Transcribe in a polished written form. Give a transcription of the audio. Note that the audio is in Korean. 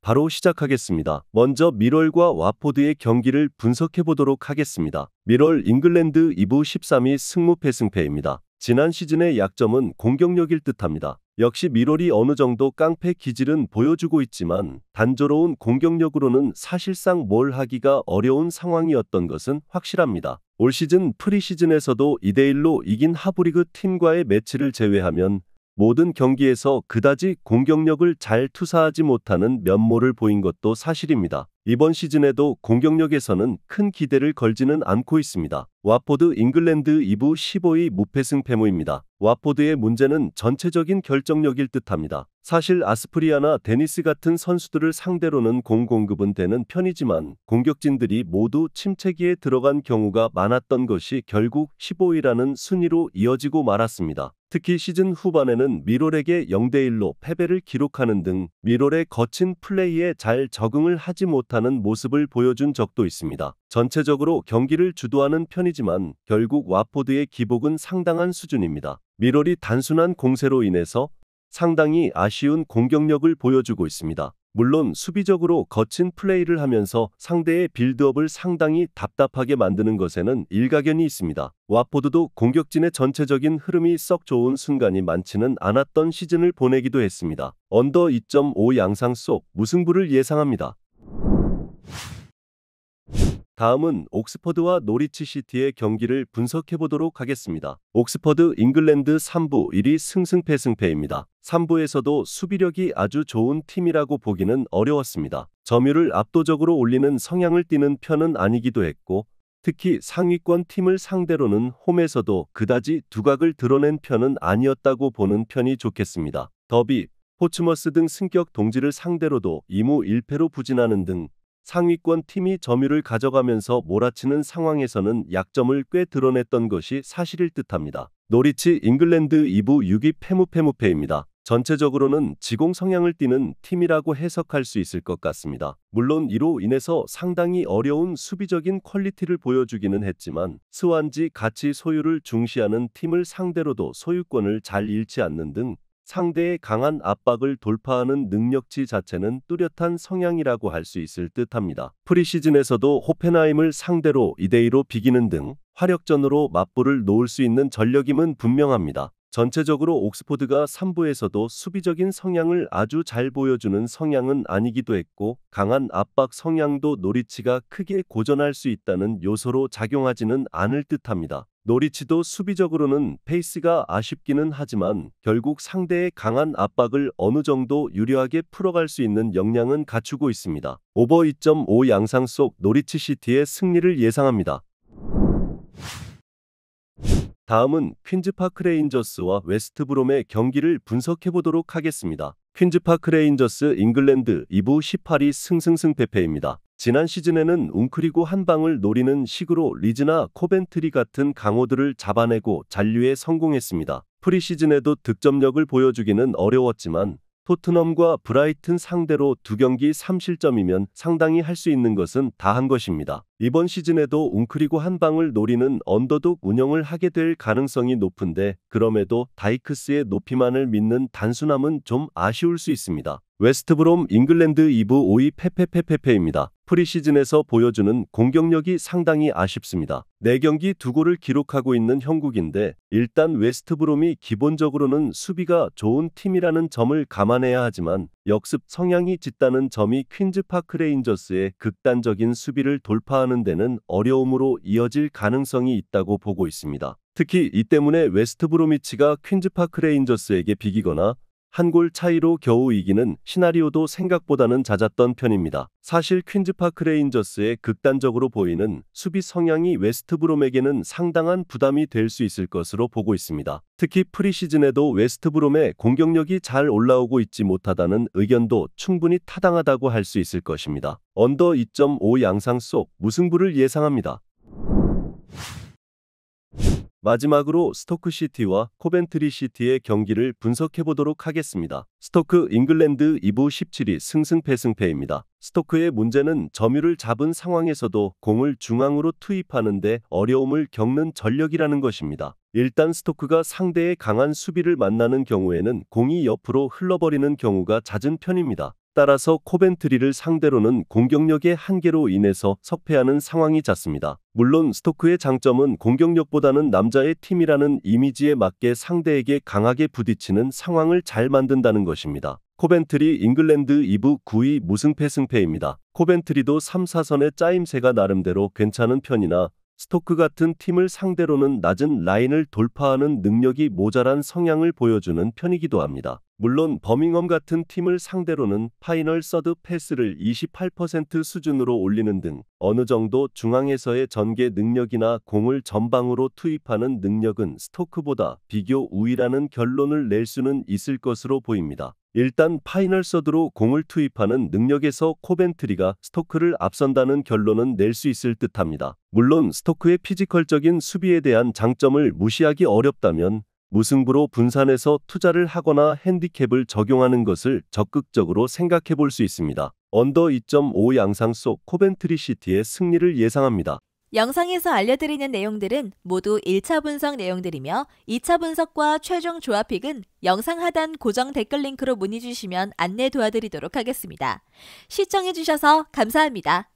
바로 시작하겠습니다. 먼저 미럴과 와포드의 경기를 분석해 보도록 하겠습니다. 미럴 잉글랜드 2부 13위 승무패승패입니다. 지난 시즌의 약점은 공격력일 듯합니다. 역시 미럴이 어느 정도 깡패 기질은 보여주고 있지만 단조로운 공격력으로는 사실상 뭘 하기가 어려운 상황이었던 것은 확실합니다. 올 시즌 프리시즌에서도 2대1로 이긴 하부리그 팀과의 매치를 제외하면 모든 경기에서 그다지 공격력을 잘 투사하지 못하는 면모를 보인 것도 사실입니다. 이번 시즌에도 공격력에서는 큰 기대를 걸지는 않고 있습니다. 와포드 잉글랜드 2부 15위 무패승패무입니다. 와포드의 문제는 전체적인 결정력일 듯합니다. 사실 아스프리아나 데니스 같은 선수들을 상대로는 공급은 되는 편이지만 공격진들이 모두 침체기에 들어간 경우가 많았던 것이 결국 15위라는 순위로 이어지고 말았습니다. 특히 시즌 후반에는 미럴에게 0대1로 패배를 기록하는 등 미럴의 거친 플레이에 잘 적응을 하지 못하는 모습을 보여준 적도 있습니다. 전체적으로 경기를 주도하는 편이지만 결국 와포드의 기복은 상당한 수준입니다. 미럴이 단순한 공세로 인해서 상당히 아쉬운 공격력을 보여주고 있습니다. 물론 수비적으로 거친 플레이를 하면서 상대의 빌드업을 상당히 답답하게 만드는 것에는 일가견이 있습니다. 와포드도 공격진의 전체적인 흐름이 썩 좋은 순간이 많지는 않았던 시즌을 보내기도 했습니다. 언더 2.5 양상 속 무승부를 예상합니다. 다음은 옥스퍼드와 노리치 시티의 경기를 분석해 보도록 하겠습니다. 옥스퍼드 잉글랜드 3부 1위 승승패승패입니다. 3부에서도 수비력이 아주 좋은 팀이라고 보기는 어려웠습니다. 점유율을 압도적으로 올리는 성향을 띠는 편은 아니기도 했고 특히 상위권 팀을 상대로는 홈에서도 그다지 두각을 드러낸 편은 아니었다고 보는 편이 좋겠습니다. 더비, 포츠머스 등 승격 동지를 상대로도 2무 1패로 부진하는 등 상위권 팀이 점유율을 가져가면서 몰아치는 상황에서는 약점을 꽤 드러냈던 것이 사실일 듯합니다. 노리치 잉글랜드 2부 6위 패무패무패입니다. 전체적으로는 지공 성향을 띠는 팀이라고 해석할 수 있을 것 같습니다. 물론 이로 인해서 상당히 어려운 수비적인 퀄리티를 보여주기는 했지만 스완지 가치 소유를 중시하는 팀을 상대로도 소유권을 잘 잃지 않는 등 상대의 강한 압박을 돌파하는 능력치 자체는 뚜렷한 성향이라고 할 수 있을 듯합니다. 프리시즌에서도 호펜하임을 상대로 2대2로 비기는 등 화력전으로 맞불을 놓을 수 있는 전력임은 분명합니다. 전체적으로 옥스포드가 3부에서도 수비적인 성향을 아주 잘 보여주는 성향은 아니기도 했고 강한 압박 성향도 노리치가 크게 고전할 수 있다는 요소로 작용하지는 않을 듯합니다. 노리치도 수비적으로는 페이스가 아쉽기는 하지만 결국 상대의 강한 압박을 어느 정도 유리하게 풀어갈 수 있는 역량은 갖추고 있습니다. 오버 2.5 양상 속 노리치 시티의 승리를 예상합니다. 다음은 퀸즈파크 레인저스와 웨스트브롬의 경기를 분석해 보도록 하겠습니다. 퀸즈파크 레인저스 잉글랜드 2부 18위 승승승패패입니다. 지난 시즌에는 웅크리고 한 방을 노리는 식으로 리즈나 코벤트리 같은 강호들을 잡아내고 잔류에 성공했습니다. 프리시즌에도 득점력을 보여주기는 어려웠지만 토트넘과 브라이튼 상대로 2경기 3실점이면 상당히 할 수 있는 것은 다 한 것입니다. 이번 시즌에도 웅크리고 한 방을 노리는 언더독 운영을 하게 될 가능성이 높은데 그럼에도 다이크스의 높이만을 믿는 단순함은 좀 아쉬울 수 있습니다. 웨스트브롬 잉글랜드 2부 5위 패패패패패입니다. 프리시즌에서 보여주는 공격력이 상당히 아쉽습니다. 4경기 2골을 기록하고 있는 형국인데 일단 웨스트브롬이 기본적으로는 수비가 좋은 팀이라는 점을 감안해야 하지만 역습 성향이 짙다는 점이 퀸즈파크 레인저스의 극단적인 수비를 돌파하는 데는 어려움으로 이어질 가능성이 있다고 보고 있습니다. 특히 이 때문에 웨스트브로미치가 퀸즈파크 레인저스에게 비기거나 한 골 차이로 겨우 이기는 시나리오도 생각보다는 잦았던 편입니다. 사실 퀸즈파크 레인저스의 극단적으로 보이는 수비 성향이 웨스트브롬에게는 상당한 부담이 될 수 있을 것으로 보고 있습니다. 특히 프리시즌에도 웨스트브롬의 공격력이 잘 올라오고 있지 못하다는 의견도 충분히 타당하다고 할 수 있을 것입니다. 언더 2.5 양상 속 무승부를 예상합니다. 마지막으로 스토크 시티와 코벤트리 시티의 경기를 분석해 보도록 하겠습니다. 스토크 잉글랜드 2부 17위 승승패승패입니다. 스토크의 문제는 점유를 잡은 상황에서도 공을 중앙으로 투입하는데 어려움을 겪는 전력이라는 것입니다. 일단 스토크가 상대의 강한 수비를 만나는 경우에는 공이 옆으로 흘러버리는 경우가 잦은 편입니다. 따라서 코벤트리를 상대로는 공격력의 한계로 인해서 석패하는 상황이 잦습니다. 물론 스토크의 장점은 공격력보다는 남자의 팀이라는 이미지에 맞게 상대에게 강하게 부딪히는 상황을 잘 만든다는 것입니다. 코벤트리 잉글랜드 2부 9위 무승패 승패입니다. 코벤트리도 3, 4선의 짜임새가 나름대로 괜찮은 편이나 스토크 같은 팀을 상대로는 낮은 라인을 돌파하는 능력이 모자란 성향을 보여주는 편이기도 합니다. 물론 버밍엄 같은 팀을 상대로는 파이널 서드 패스를 28% 수준으로 올리는 등 어느 정도 중앙에서의 전개 능력이나 공을 전방으로 투입하는 능력은 스토크보다 비교 우위라는 결론을 낼 수는 있을 것으로 보입니다. 일단 파이널 서드로 공을 투입하는 능력에서 코벤트리가 스토크를 앞선다는 결론은 낼 수 있을 듯합니다. 물론 스토크의 피지컬적인 수비에 대한 장점을 무시하기 어렵다면 무승부로 분산해서 투자를 하거나 핸디캡을 적용하는 것을 적극적으로 생각해 볼 수 있습니다. 언더 2.5 양상 속 코벤트리 시티의 승리를 예상합니다. 영상에서 알려드리는 내용들은 모두 1차 분석 내용들이며 2차 분석과 최종 조합픽은 영상 하단 고정 댓글 링크로 문의 주시면 안내 도와드리도록 하겠습니다. 시청해주셔서 감사합니다.